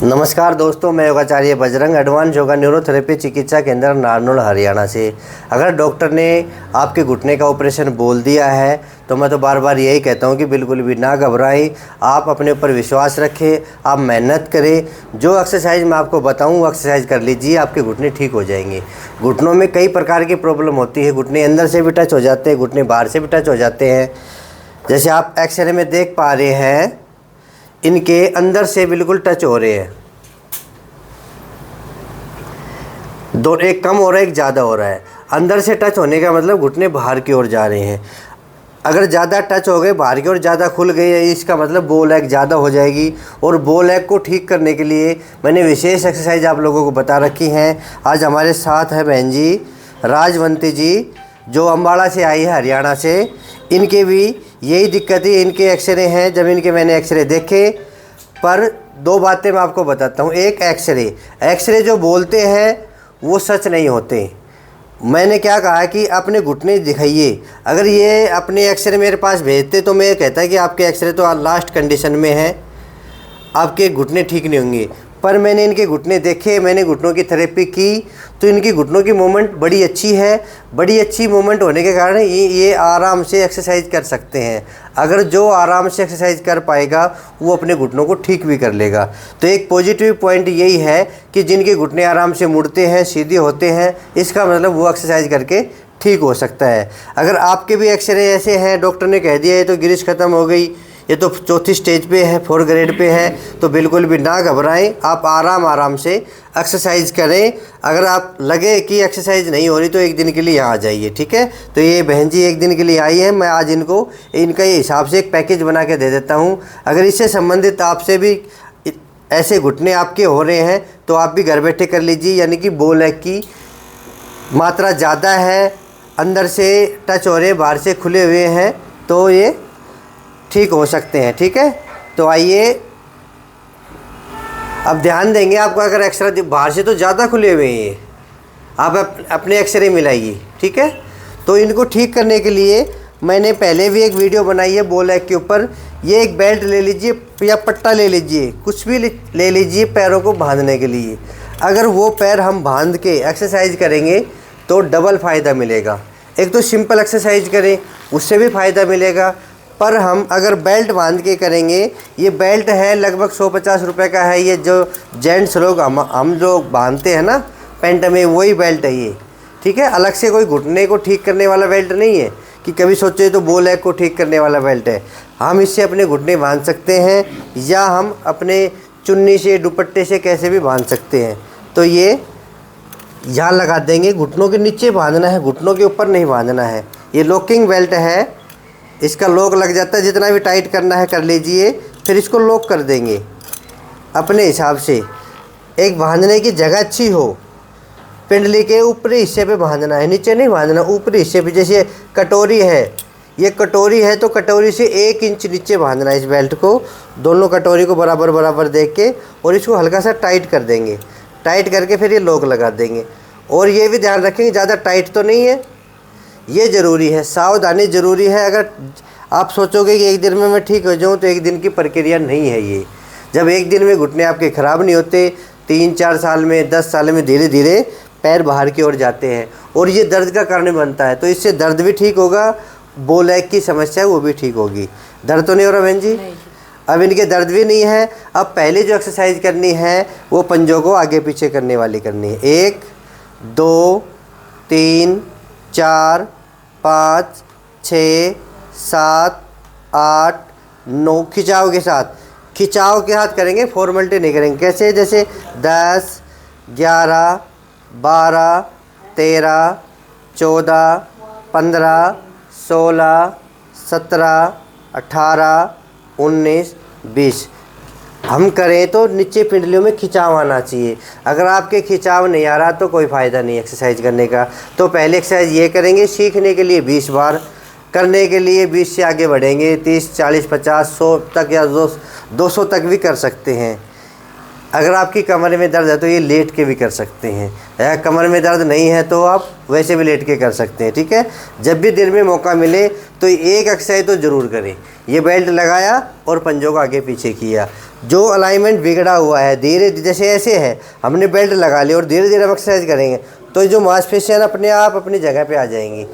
नमस्कार दोस्तों, मैं योगाचार्य बजरंग एडवांस योगा न्यूरोथेरेपी चिकित्सा केंद्र नारनौल हरियाणा से। अगर डॉक्टर ने आपके घुटने का ऑपरेशन बोल दिया है तो मैं तो बार बार यही कहता हूं कि बिल्कुल भी ना घबराएं। आप अपने ऊपर विश्वास रखें, आप मेहनत करें। जो एक्सरसाइज मैं आपको बताऊं वो एक्सरसाइज कर लीजिए, आपके घुटने ठीक हो जाएंगे। घुटनों में कई प्रकार की प्रॉब्लम होती है। घुटने अंदर से भी टच हो जाते हैं, घुटने बाहर से भी टच हो जाते हैं। जैसे आप एक्सरे में देख पा रहे हैं, इनके अंदर से बिल्कुल टच हो रहे हैं। दो, एक कम हो रहा है, एक ज़्यादा हो रहा है। अंदर से टच होने का मतलब घुटने बाहर की ओर जा रहे हैं। अगर ज़्यादा टच हो गए, बाहर की ओर ज़्यादा खुल गए, इसका मतलब बो लैग ज़्यादा हो जाएगी। और बो लैग को ठीक करने के लिए मैंने विशेष एक्सरसाइज आप लोगों को बता रखी हैं। आज हमारे साथ है बहन जी राजवंती जी, जो अम्बाड़ा से आई है, हरियाणा से। इनके भी यही दिक्कत है, इनके एक्सरे हैं। जब इनके मैंने एक्सरे देखे, पर दो बातें मैं आपको बताता हूँ। एक, एक्सरे जो बोलते हैं वो सच नहीं होते। मैंने क्या कहा कि अपने घुटने दिखाइए। अगर ये अपने एक्सरे मेरे पास भेजते तो मैं कहता कि आपके एक्सरे तो लास्ट कंडीशन में है, आपके घुटने ठीक नहीं होंगे। पर मैंने इनके घुटने देखे, मैंने घुटनों की थेरेपी की, तो इनकी घुटनों की मूवमेंट बड़ी अच्छी है। बड़ी अच्छी मूवमेंट होने के कारण ये आराम से एक्सरसाइज कर सकते हैं। अगर जो आराम से एक्सरसाइज कर पाएगा वो अपने घुटनों को ठीक भी कर लेगा। तो एक पॉजिटिव पॉइंट यही है कि जिनके घुटने आराम से मुड़ते हैं, सीधे होते हैं, इसका मतलब वो एक्सरसाइज करके ठीक हो सकता है। अगर आपके भी एक्सरे ऐसे हैं, डॉक्टर ने कह दिया है तो गिरिश ख़त्म हो गई, ये तो चौथी स्टेज पे है, 4 ग्रेड पे है, तो बिल्कुल भी ना घबराएं। आप आराम से एक्सरसाइज करें। अगर आप लगे कि एक्सरसाइज नहीं हो रही तो एक दिन के लिए यहाँ आ जाइए, ठीक है। तो ये बहन जी एक दिन के लिए आई है। मैं आज इनको इनका ये हिसाब से एक पैकेज बना के दे देता हूँ। अगर इससे संबंधित आपसे भी ऐसे घुटने आपके हो रहे हैं तो आप भी घर बैठे कर लीजिए। यानी कि बो लैग की मात्रा ज़्यादा है, अंदर से टच हो रहे हैं, बाहर से खुले हुए हैं, तो ये ठीक हो सकते हैं, ठीक है। तो आइए, अब ध्यान देंगे। आपको अगर एक्सरा बाहर से तो ज़्यादा खुले हुए हैं, आप अपने एक्सरे मिलाइए, ठीक है। तो इनको ठीक करने के लिए मैंने पहले भी एक वीडियो बनाई है बो लैग के ऊपर। ये एक बेल्ट ले लीजिए या पट्टा ले लीजिए, कुछ भी ले लीजिए पैरों को बांधने के लिए। अगर वो पैर हम बांध के एक्सरसाइज करेंगे तो डबल फ़ायदा मिलेगा। एक तो सिंपल एक्सरसाइज करें, उससे भी फ़ायदा मिलेगा। पर हम अगर बेल्ट बांध के करेंगे, ये बेल्ट है लगभग 150 रुपये का है। ये जो जेंट्स लोग हम जो बांधते हैं ना पैंट में, वही बेल्ट है ये, ठीक है। अलग से कोई घुटने को ठीक करने वाला बेल्ट नहीं है कि कभी सोचे तो बो लैग को ठीक करने वाला बेल्ट है। हम इससे अपने घुटने बांध सकते हैं, या हम अपने चुन्नी से, दुपट्टे से कैसे भी बांध सकते हैं। तो ये यहाँ लगा देंगे, घुटनों के नीचे बांधना है, घुटनों के ऊपर नहीं बांधना है। ये लॉकिंग बेल्ट है, इसका लॉक लग जाता है। जितना भी टाइट करना है कर लीजिए, फिर इसको लॉक कर देंगे अपने हिसाब से। एक बांधने की जगह अच्छी हो, पिंडली के ऊपरी हिस्से पे बांधना है, नीचे नहीं बांधना, ऊपरी हिस्से पे। जैसे कटोरी है, ये कटोरी है तो कटोरी से 1 इंच नीचे बांधना है इस बेल्ट को। दोनों कटोरी को बराबर बराबर देख के, और इसको हल्का सा टाइट कर देंगे। टाइट करके फिर ये लॉक लगा देंगे। और ये भी ध्यान रखेंगे ज़्यादा टाइट तो नहीं है, ये ज़रूरी है, सावधानी ज़रूरी है। अगर आप सोचोगे कि एक दिन में मैं ठीक हो जाऊं, तो एक दिन की प्रक्रिया नहीं है ये। जब एक दिन में घुटने आपके ख़राब नहीं होते, 3-4 साल में, 10 साल में धीरे धीरे पैर बाहर की ओर जाते हैं, और ये दर्द का कारण बनता है। तो इससे दर्द भी ठीक होगा, बो लैग की समस्या वो भी ठीक होगी। दर्द तो नहीं हो रहा बहन जी? अब इनके दर्द भी नहीं है। अब पहले जो एक्सरसाइज करनी है वो पंजों को आगे पीछे करने वाली करनी है। 1 2 3 4 5 6 7 8 9 खिंचाव के साथ, खिंचाव के हाथ करेंगे, फॉर्मेलिटी नहीं करेंगे। कैसे? जैसे 10 11 12 13 14 15 16 17 18 19 20 हम करें तो नीचे पिंडलियों में खिंचाव आना चाहिए। अगर आपके खिंचाव नहीं आ रहा तो कोई फ़ायदा नहीं एक्सरसाइज करने का। तो पहले एक्सरसाइज ये करेंगे, सीखने के लिए 20 बार, करने के लिए 20 से आगे बढ़ेंगे, 30 40 50 100 तक या 200 तक भी कर सकते हैं। अगर आपकी कमर में दर्द है तो ये लेट के भी कर सकते हैं, या कमर में दर्द नहीं है तो आप वैसे भी लेट के कर सकते हैं। ठीक है, जब भी दिन में मौका मिले तो एक एक्सरसाइज तो ज़रूर करें। ये बेल्ट लगाया और पंजों को आगे पीछे किया, जो अलाइनमेंट बिगड़ा हुआ है धीरे जैसे ऐसे है, हमने बेल्ट लगा लिया और धीरे धीरे हम एक्सरसाइज करेंगे तो जो मांसपेशियाँ अपने आप अपनी जगह पे आ जाएंगी।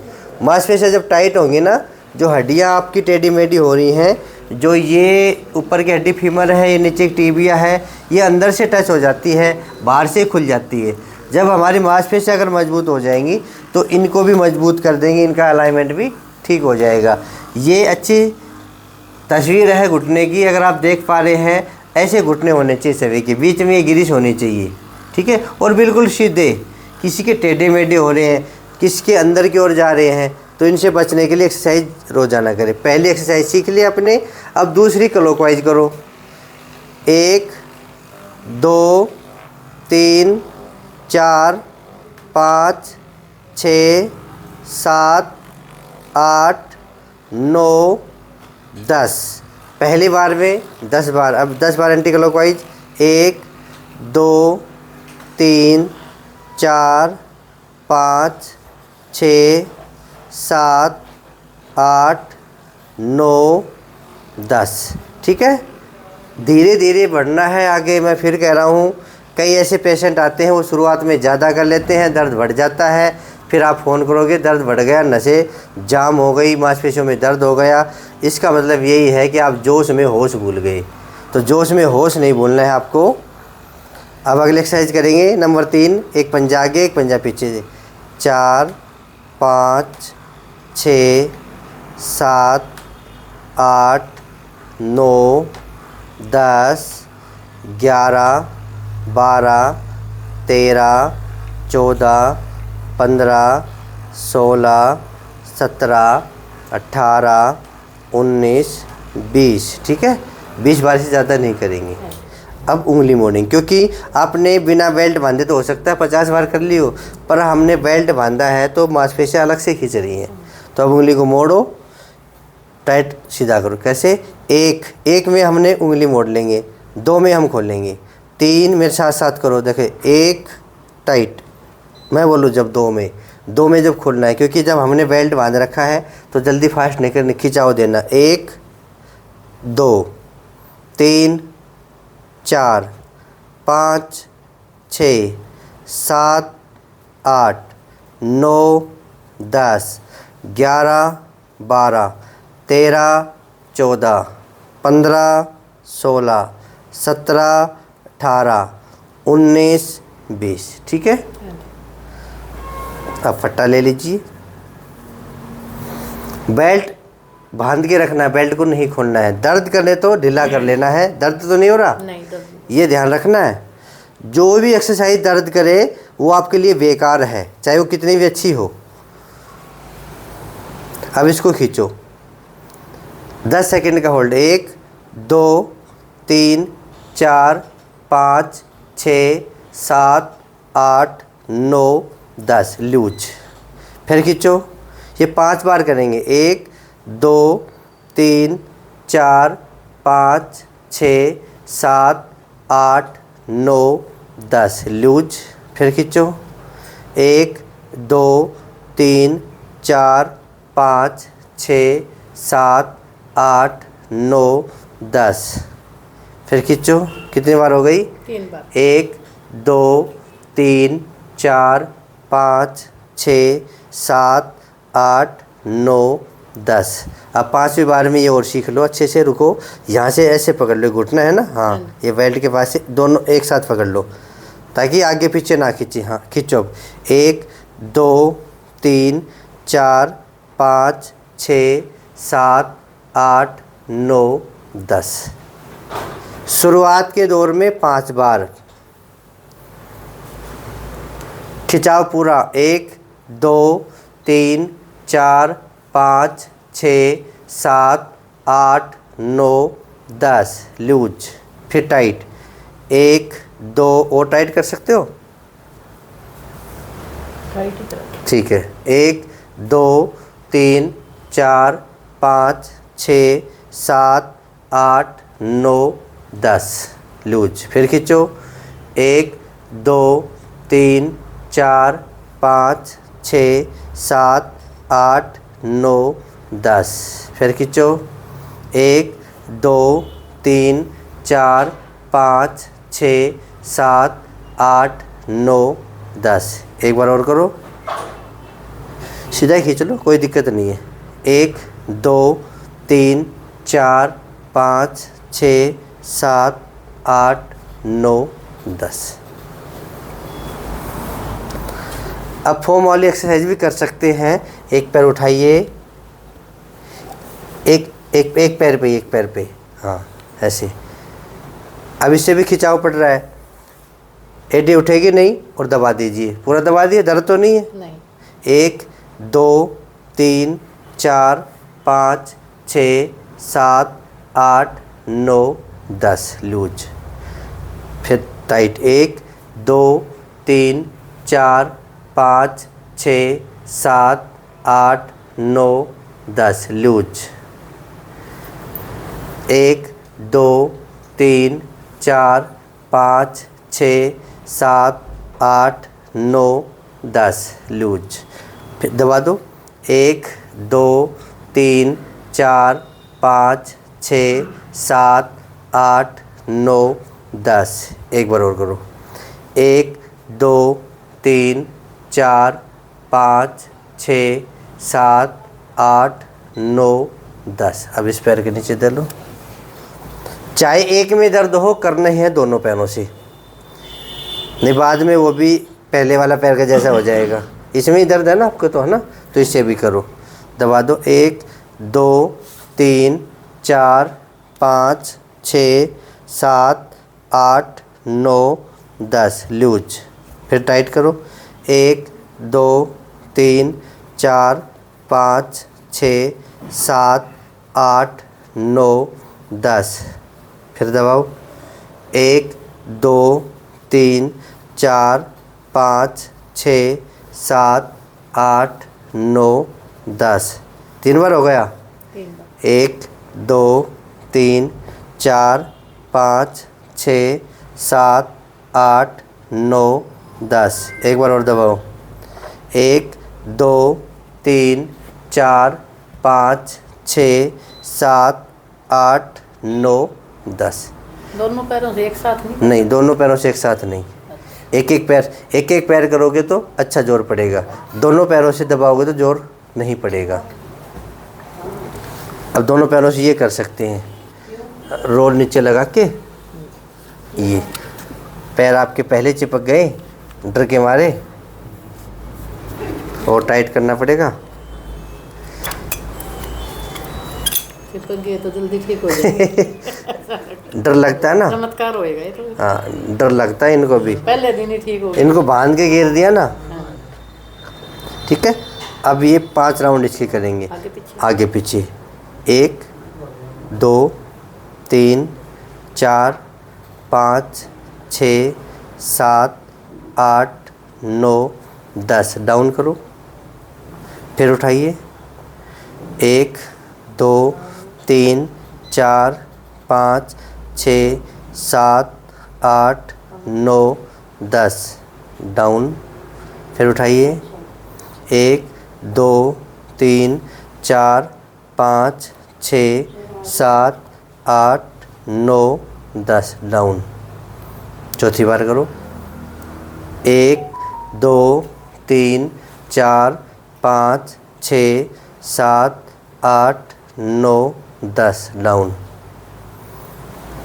मांसपेशियाँ जब टाइट होंगी ना, जो हड्डियाँ आपकी टेढ़ी मेढ़ी हो रही हैं, जो ये ऊपर की हड्डी फीमर है, ये नीचे की टिबिया है, ये अंदर से टच हो जाती है, बाहर से खुल जाती है। जब हमारी मांसपेशियाँ अगर मजबूत हो जाएंगी तो इनको भी मजबूत कर देंगे, इनका अलाइनमेंट भी ठीक हो जाएगा। ये अच्छी तस्वीर है घुटने की, अगर आप देख पा रहे हैं ऐसे घुटने होने चाहिए सभी के, बीच में ये गिरिश होनी चाहिए। ठीक है, और बिल्कुल सीधे, किसी के टेढ़े मेढ़े हो रहे हैं, किसी के अंदर की ओर जा रहे हैं, तो इनसे बचने के लिए एक्सरसाइज रोज़ाना करें। पहली एक्सरसाइज सीख ली आपने, अब दूसरी क्लॉकवाइज करो। 1 2 3 4 5 6 7 8 9 10। पहली बार में 10 बार, अब 10 बार एंटी क्लॉकवाइज। 1 2 3 4 5 6 7 8 9 10। ठीक है, धीरे धीरे बढ़ना है आगे। मैं फिर कह रहा हूँ, कई ऐसे पेशेंट आते हैं वो शुरुआत में ज़्यादा कर लेते हैं, दर्द बढ़ जाता है, फिर आप फ़ोन करोगे दर्द बढ़ गया, नसें जाम हो गई, मांसपेशियों में दर्द हो गया। इसका मतलब यही है कि आप जोश में होश भूल गए। तो जोश में होश नहीं भूलना है आपको। अब अगले एक्सरसाइज करेंगे नंबर 3, एक पंजा आगे एक पंजा पीछे से। 4 5 6 7 8 9 10 11 12 13 14 15 16 17 18 19 20। ठीक है, 20 बार से ज़्यादा नहीं करेंगे। अब उंगली मोड़ेंगे, क्योंकि आपने बिना बेल्ट बांधे तो हो सकता है 50 बार कर ली हो, पर हमने बेल्ट बांधा है तो मांसपेशियाँ अलग से खींच रही हैं। तो अब उंगली को मोड़ो, टाइट सीधा करो। कैसे? एक में हमने उंगली मोड़ लेंगे, 2 में हम खोलेंगे, 3 मेरे साथ साथ करो। देखे, 1 टाइट, मैं बोलूँ जब 2 में जब खोलना है, क्योंकि जब हमने बेल्ट बांध रखा है तो जल्दी फास्ट नहीं करनी, खिंचाव देना। 1 2 3 4 5 6 7 8 9 10 11 12 13 14 15 16 17 18 19 20। ठीक है, अब फट्टा ले लीजिए। बेल्ट बांध के रखना है, बेल्ट को नहीं खोलना है। दर्द करने तो ढीला कर लेना है। दर्द तो नहीं हो रहा? नहीं, दर्द ये ध्यान रखना है। जो भी एक्सरसाइज दर्द करे वो आपके लिए बेकार है, चाहे वो कितनी भी अच्छी हो। अब इसको खींचो, 10 सेकंड का होल्ड। 1 2 3 4 5 6 7 8 9 10 लूज। फिर खींचो, ये 5 बार करेंगे। 1 2 3 4 5 6 7 8 9 10 लूज। फिर खींचो, 1 2 3 4 5 6 7 8 9 10। फिर खींचो, कितनी बार हो गई? 3 बार। 1 2 3 4 5 6 7 8 9 10। अब 5वीं बार में ये और सीख लो अच्छे से। रुको, यहाँ से ऐसे पकड़ लो, घुटना है ना, हाँ, ये बेल्ट के पास से दोनों एक साथ पकड़ लो ताकि आगे पीछे ना खींचे। हाँ, खींचो। 1 2 3 4 5 6 7 8 9 10। शुरुआत के दौर में 5 बार खिंचाव पूरा। 1 2 3 4 5 6 7 8 9 10 लूज। फिर टाइट, 1 2 और टाइट कर सकते हो, ठीक है। 1 2 3 4 5 6 7 8 9 10 लूज। फिर खींचो 1 2 3 4 5 6 7 8 9 10। फिर खींचो 1 2 3 4 5 6 7 8 9 10। एक बार और करो, सीधा खींच लो, कोई दिक्कत नहीं है। 1 2 3 4 5 6 7 8 9 10। अब फोम वाली एक्सरसाइज भी कर सकते हैं। एक पैर उठाइए, एक पैर पे, हाँ ऐसे। अब इससे भी खिंचाव पड़ रहा है, एडी उठेगी नहीं और दबा दीजिए, पूरा दबा दिए, दर्द तो नहीं है? नहीं। 1 2 3 4 5 6 7 8 9 10 लूज। फिर टाइट 1 2 3 4 5 6 7 8 9 10 लूज। 1 2 3 4 5 6 7 8 9 10 लूज। फिर दबा दो 1 2 3 4 5 6 7 8 9 10। एक बार और करो 1 2 3 4 5 6 7 8 9 10। अब इस पैर के नीचे दे लो। चाहे एक में दर्द हो, करना ही है दोनों पैरों से, नहीं बाद में वो भी पहले वाला पैर का जैसा हो जाएगा। इसमें ही दर्द है ना आपको, तो है ना, तो इससे भी करो। दबा दो 1 2 3 4 5 6 7 8 9 10 लूज। फिर टाइट करो 1 2 3 4 5 6 7 8 9 10। फिर दबाओ 1 2 3 4 5 6 7 8 9 10। 3 बार हो गया। 1 2 3 4 5 6 7 8 9 10। एक बार और दबाओ 1 2 3 4 5 6 7 8 9 10। दोनों पैरों से एक साथ नहीं? नहीं, दोनों पैरों से एक साथ नहीं, एक एक पैर करोगे तो अच्छा जोर पड़ेगा, दोनों पैरों से दबाओगे तो जोर नहीं पड़ेगा। अब दोनों पैरों से ये कर सकते हैं, रोल नीचे लगा के, ये पैर आपके पहले चिपक गए डर के मारे, और टाइट करना पड़ेगा। चिपक गए तो जल्दी ठीक हो जाएंगे। डर लगता है ना, चमत्कार होएगा ये तो। हाँ डर लगता है इनको भी, पहले दिन ही ठीक हो गया। इनको बांध के घेर दिया ना। हाँ। ठीक है, अब ये 5 राउंड इसके करेंगे, आगे पीछे 1 2 3 4 5 6 7 8 9 10। डाउन करो, फिर उठाइए 1 2 3 4 5 6 7 8 9 10। डाउन, फिर उठाइए 1 2 3 4 5 6 7 8 9 10। डाउन। चौथी बार करो 1 2 3 4 5 6 7 8 9 10। डाउन।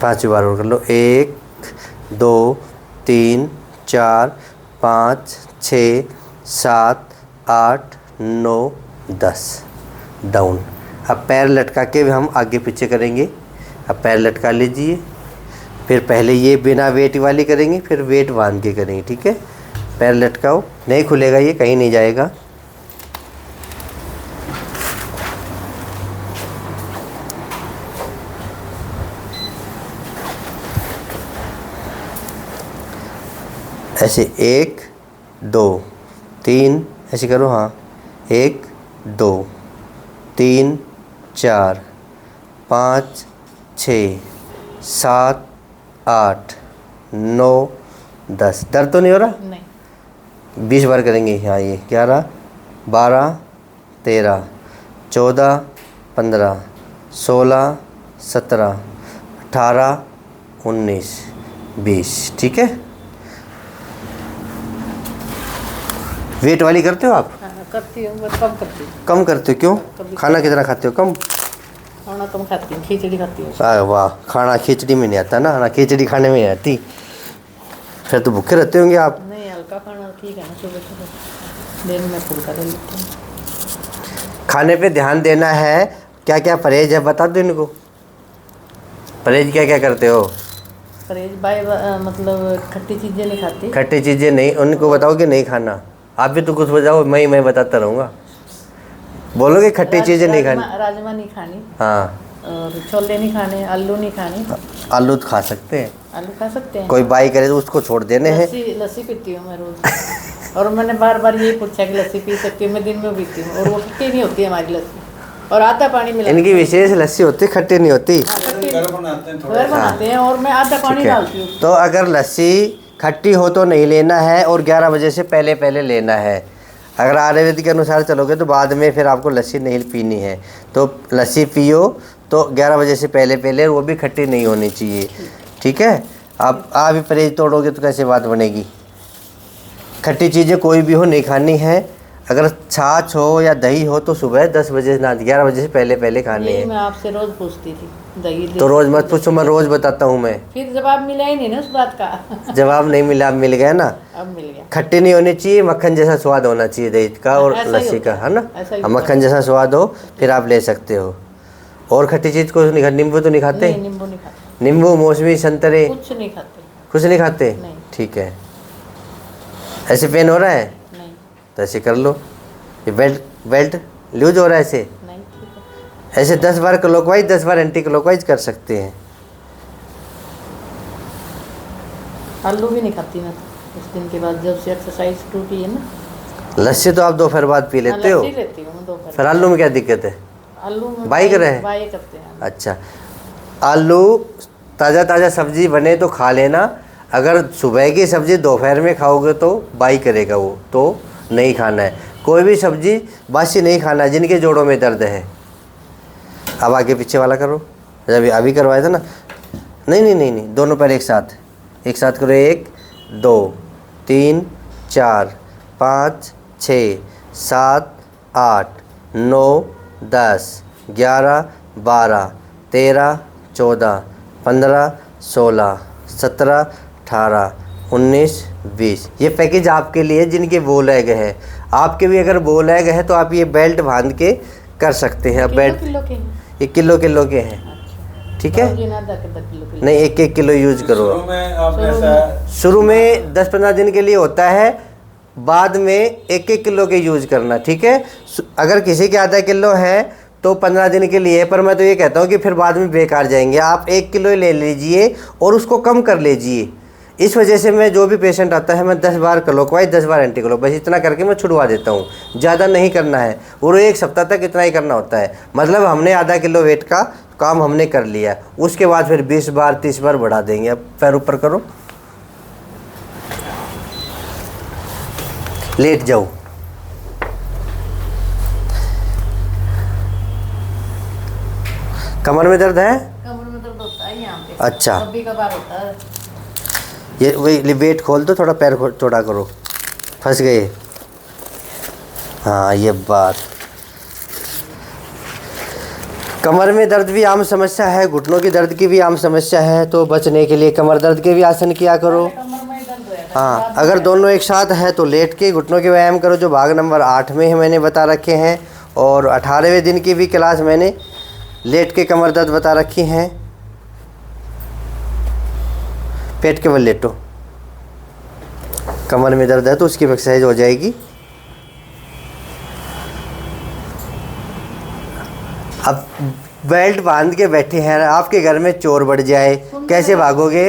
पांचवी बार और कर लो 1 2 3 4 5 6 7 8 9 10। डाउन। अब पैर लटका के भी हम आगे पीछे करेंगे। अब पैर लटका लीजिए, फिर पहले ये बिना वेट वाली करेंगे, फिर वेट बांध के करेंगे। ठीक है, पैर लटकाओ, नहीं खुलेगा, ये कहीं नहीं जाएगा। ऐसे 1 2 3 ऐसे करो, हाँ 1 2 3 4 5 6 7 8 9 10। दर्द तो नहीं हो रहा? नहीं। 20 बार करेंगे। हाँ, ये 11 12 13 14 15 16 17 18 19 20। ठीक है। वेट वाली करते हो आप? हाँ, करती हूँ, बस कम करती हूँ। कम करते हो? क्यों? खाना कितना खाते हो? कम? खाना कम खाती हूँ, खिचड़ी खाती हूँ। वाह, खाना खिचड़ी में नहीं आता ना खिचड़ी खाने में नहीं आती। फिर तो भूखे रहते होंगे आप। नहीं, हल्का खाना ठीक है ना, सुबह सुबह दिन में फुल्का ले लेते हैं। खाने पे ध्यान देना है। क्या क्या परहेज है बता दो इनको। परहेज क्या क्या करते हो? परहेज मतलब खट्टी चीज़ें नहीं खाती। खट्टी चीज़ें नहीं, उनको बताओ कि नहीं खाना। आप भी तो कुछ बताओ, मैं बताता रहूँगा। बोलोगे खट्टी चीज़ें नहीं खानी। राजमा नहीं खानी। हाँ। और छोले नहीं खाने, आलू नहीं खानी। आलू तो खा सकते हैं। आलू खा सकते हैं। कोई बाई करे तो उसको छोड़ देने हैं। लस्सी पीती हूँ मैं रोज। और मैंने बार बार यही पूछा कि लस्सी पी सकती हूँ मैं, दिन में पीती हूँ और वो खट्टी नहीं होती है हमारी लस्सी। और आधा पानी मिला। इनकी विशेष लस्सी होती, खट्टी नहीं होती। घर बनाते हैं और मैं आधा पानी डालती हूँ। तो अगर लस्सी खट्टी हो तो नहीं लेना है और 11 बजे से पहले पहले लेना है। अगर आयुर्वेद के अनुसार चलोगे तो बाद में फिर आपको लस्सी नहीं पीनी है। तो लस्सी पियो तो 11 बजे से पहले पहले, वो भी खट्टी नहीं होनी चाहिए। ठीक है। आप भी परहेज तोड़ोगे तो कैसे बात बनेगी। खट्टी चीज़ें कोई भी हो नहीं खानी है। अगर छाछ हो या दही हो तो सुबह 10 बजे ना 11 बजे से पहले पहले खाने हैं। मैं आपसे रोज पूछती थी दही तो रोज़ मत पूछो, मैं रोज़ बताता हूँ मैं। फिर जवाब मिला ही नहीं ना उस बात का। जवाब नहीं मिला, अब मिल गया ना। अब मिल गया। खट्टी नहीं होनी चाहिए, मक्खन जैसा स्वाद होना चाहिए दही का और लस्सी का, है ना। मक्खन जैसा स्वाद हो फिर आप ले सकते हो। और खट्टी चीज़ को नहीं, नींबू तो नहीं खाते? नींबू नहीं खाते। नींबू, मौसमी, संतरे कुछ नहीं खाते। कुछ नहीं खाते? नहीं। ठीक है। ऐसे पेन हो रहा है? नहीं। तो ऐसे कर लो। ये बेल्ट लूज हो रहा है ऐसे? नहीं, ठीक है। ऐसे 10 बार क्लॉकवाइज 10 बार एंटी क्लॉकवाइज कर सकते हैं। आलू भी नहीं खाती मैं उस दिन के बाद, जब से एक्सरसाइज टूटी है ना। लस्सी तो आप दोपहर बाद पी लेते हो? लस्सी लेती हूँ मैं दोपहर। फिर आलू में क्या दिक्कत है? आलू में बाई कर रहे हैं? बाई करते हैं। अच्छा, आलू ताज़ा ताज़ा सब्जी बने तो खा लेना। अगर सुबह की सब्ज़ी दोपहर में खाओगे तो बाई करेगा, वो तो नहीं खाना है। कोई भी सब्ज़ी बासी नहीं खाना है जिनके जोड़ों में दर्द है। अब आगे पीछे वाला करो, जब अभी करवाया था ना। नहीं, दोनों पैर एक साथ करो। 1 2 3 4 5 6 7 8 9 10 11 12 13 14 15 16 17 18 19 20। ये पैकेज आपके लिए जिनके बो लेग है। आपके भी अगर बो लेग है तो आप ये बेल्ट बांध के कर सकते हैं। बेल्ट किलो के हैं? ये किलो के हैं। ठीक है। नहीं, 1-1 किलो यूज करो। शुरू में 10-15 दिन के लिए होता है, बाद में 1-1 किलो के यूज करना। ठीक है। अगर किसी के आधा किलो है तो 15 दिन के लिए, पर मैं तो ये कहता हूँ कि फिर बाद में बेकार जाएंगे। आप 1 किलो ले लीजिए और उसको कम कर लीजिए। इस वजह से मैं जो भी पेशेंट आता है मैं 10 बार क्लॉकवाइज 10 बार एंटी क्लॉक, बस इतना करके मैं छुड़वा देता हूँ। ज़्यादा नहीं करना है और 1 सप्ताह तक इतना ही करना होता है। मतलब हमने आधा किलो वेट का काम हमने कर लिया, उसके बाद फिर 20 बार 30 बार बढ़ा देंगे। अब पैर ऊपर करो, लेट जाओ। कमर में दर्द है? कमर में दर्द होता है यहाँ पे। अच्छा, कभी-कभार होता है। ये वही वेट खोल दो, थोड़ा पैर चौड़ा करो। फंस गए। हाँ, ये बात। कमर में दर्द भी आम समस्या है, घुटनों की दर्द की भी आम समस्या है। तो बचने के लिए कमर दर्द के भी आसन किया करो। कमर में दर्द है। हाँ, अगर दोनों एक साथ है तो लेट के घुटनों के व्यायाम करो, जो भाग नंबर 8 में है मैंने बता रखे हैं। और 18वें दिन की भी क्लास मैंने लेट के कमर दर्द बता रखी हैं। पेट के बल लेटो, कमर में दर्द है तो उसकी एक्सरसाइज हो जाएगी। अब बेल्ट बांध के बैठे हैं, आपके घर में चोर बढ़ जाए कैसे भागोगे?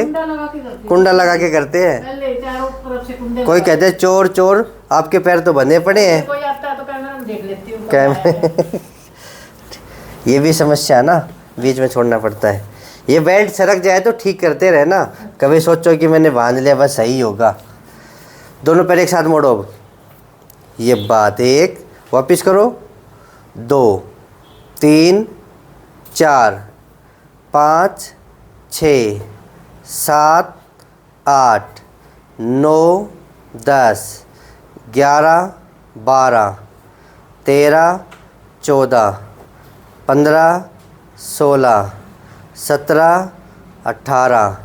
कुंडा लगा के करते हैं। पहले चारों तरफ से कुंडे कोई कहते हैं चोर चोर, आपके पैर तो बंधे पड़े हैं। कोई आता है तो कैमरा में देख लेती हूँ। कैमरे ये भी समस्या है ना, बीच में छोड़ना पड़ता है। ये बेल्ट सरक जाए तो ठीक करते रहना, कभी सोचो कि मैंने बांध लिया बस सही होगा। दोनों पैर एक साथ मोड़ो। अब ये बात, एक वापस करो, 2 3 4 5 6 7 8 9 10 11 12 13 14 15 16 17 18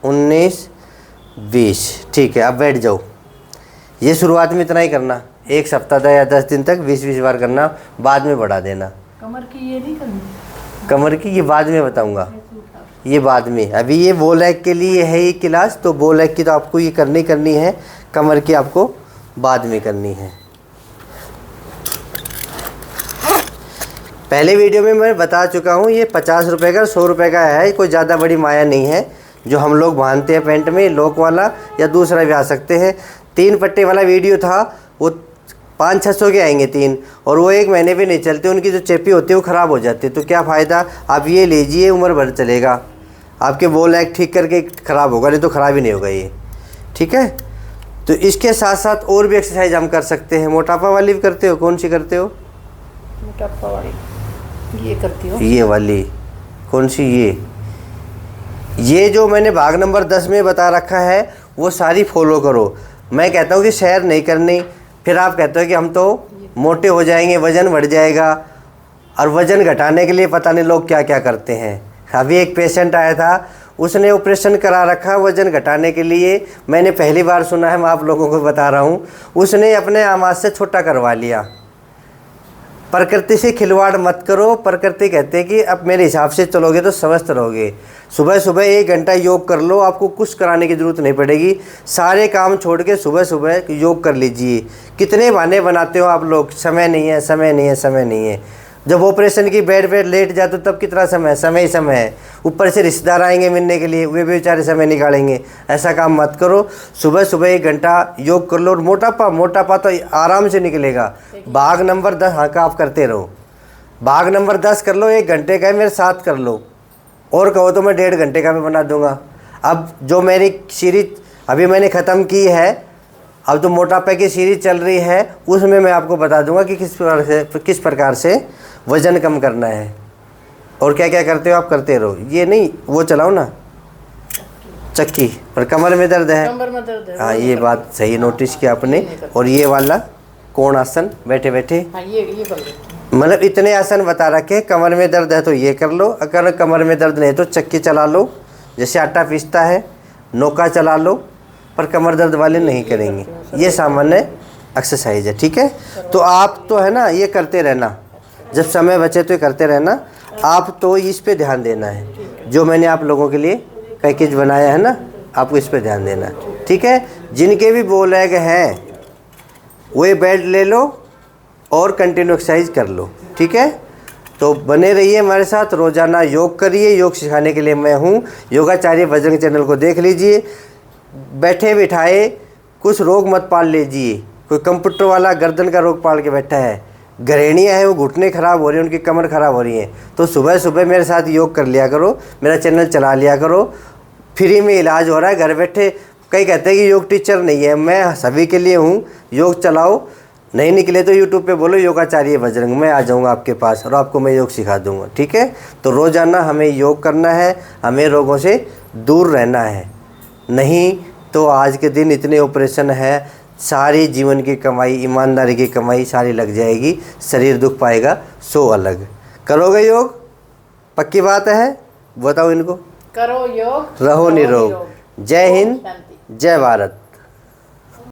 19 20। ठीक है, अब बैठ जाओ। ये शुरुआत में इतना ही करना, एक सप्ताह या 10 दिन तक 20-20 बार करना, बाद में बढ़ा देना। कमर की ये नहीं करनी, कमर की ये बाद में बताऊंगा, ये बाद में। अभी ये बो लेग के लिए है ये क्लास, तो बो लेग की तो आपको ये करनी है, कमर की आपको बाद में करनी है। पहले वीडियो में मैं बता चुका हूँ, ये 50 रुपये का 100 रुपये का है, कोई ज़्यादा बड़ी माया नहीं है। जो हम लोग बांधते हैं पैंट में, लॉक वाला या दूसरा भी आ सकते हैं। 3 पट्टे वाला वीडियो था, वो 500-600 के आएंगे 3, और वो 1 महीने भी नहीं चलते, उनकी जो चेपी होती है वो ख़राब हो जाती है। तो क्या फ़ायदा, आप ये लीजिए, उम्र भर चलेगा। आपके बो लेग ठीक करके ख़राब होगा, नहीं तो ख़राब ही नहीं होगा ये। ठीक है, तो इसके साथ साथ और भी एक्सरसाइज हम कर सकते हैं। मोटापा वाली भी करते हो? कौन सी करते हो? मोटापा वाली ये करती हूँ। ये वाली कौन सी? ये जो मैंने भाग नंबर 10 में बता रखा है वो सारी फॉलो करो। मैं कहता हूँ कि सैर नहीं करनी, फिर आप कहते हो कि हम तो मोटे हो जाएंगे, वज़न बढ़ जाएगा। और वज़न घटाने के लिए पता नहीं लोग क्या क्या करते हैं। अभी एक पेशेंट आया था, उसने ऑपरेशन करा रखा वज़न घटाने के लिए। मैंने पहली बार सुना है, मैं आप लोगों को बता रहा हूँ। उसने अपने आमाद से छोटा करवा लिया। प्रकृति से खिलवाड़ मत करो। प्रकृति कहते हैं कि अब मेरे हिसाब से चलोगे तो स्वस्थ रहोगे। सुबह सुबह 1 घंटा योग कर लो, आपको कुछ कराने की ज़रूरत नहीं पड़ेगी। सारे काम छोड़ के सुबह सुबह योग कर लीजिए। कितने बहाने बनाते हो आप लोग, समय नहीं है, समय नहीं है, समय नहीं है। जब ऑपरेशन की बेड पे लेट जाते हो तब कितना समय, समय ही समय है। ऊपर से रिश्तेदार आएंगे मिलने के लिए, वे भी बेचारे समय निकालेंगे। ऐसा काम मत करो। सुबह सुबह 1 घंटा योग कर लो। और मोटापा तो आराम से निकलेगा। भाग नंबर 10 हाँ का आप करते रहो। भाग नंबर 10 कर लो, 1 घंटे का है, मेरे साथ कर लो। और कहो तो मैं 1.5 घंटे का भी बना दूंगा। अब जो मेरी सीरीज अभी मैंने ख़त्म की है, अब जो मोटापे की सीरीज चल रही है, उसमें मैं आपको बता दूंगा कि किस प्रकार से वज़न कम करना है और क्या क्या करते हो आप करते रहो। ये नहीं वो चलाओ ना चक्की, पर कमर में दर्द है, कमर में दर्द है। हाँ ये बात सही नोटिस किया आपने। और ये वाला कोण आसन बैठे बैठे, हाँ ये कर लेती मतलब इतने आसन बता रखे। कमर में दर्द है तो ये कर लो, अगर कमर में दर्द नहीं तो चक्की चला लो, जैसे आटा पीसता है, नौका चला लो, पर कमर दर्द वाले नहीं करेंगे। ये सामान्य एक्सरसाइज है। ठीक है, तो आप तो है ना ये करते रहना, जब समय बचे तो ये करते रहना। आप तो इस पे ध्यान देना है, जो मैंने आप लोगों के लिए पैकेज बनाया है ना, आपको इस पे ध्यान देना है। ठीक है, जिनके भी बो लेग हैं वो ये बेल्ट ले लो और कंटिन्यू एक्सरसाइज कर लो। ठीक है, तो बने रहिए हमारे साथ, रोज़ाना योग करिए। योग सिखाने के लिए मैं हूँ। योगाचार्य बजरंग चैनल को देख लीजिए। बैठे बिठाए कुछ रोग मत पाल लीजिए। कोई कंप्यूटर वाला गर्दन का रोग पाल के बैठा है, घरेणियाँ हैं वो घुटने ख़राब हो रही हैं, उनकी कमर ख़राब हो रही हैं, तो सुबह सुबह मेरे साथ योग कर लिया करो, मेरा चैनल चला लिया करो। फ्री में इलाज हो रहा है घर बैठे। कई कहते हैं कि योग टीचर नहीं है, मैं सभी के लिए हूँ। योग चलाओ, नहीं निकले तो यूट्यूब पे बोलो योगाचार्य बजरंग, मैं आ जाऊँगा आपके पास और आपको मैं योग सिखा दूँगा। ठीक है, तो रोज़ाना हमें योग करना है, हमें रोगों से दूर रहना है। नहीं तो आज के दिन इतने ऑपरेशन है, सारी जीवन की कमाई, ईमानदारी की कमाई सारी लग जाएगी, शरीर दुख पाएगा 100 अलग। करोगे योग? पक्की बात है? बताओ इनको। करो योग, रहो निरोग। जय हिंद, जय भारत।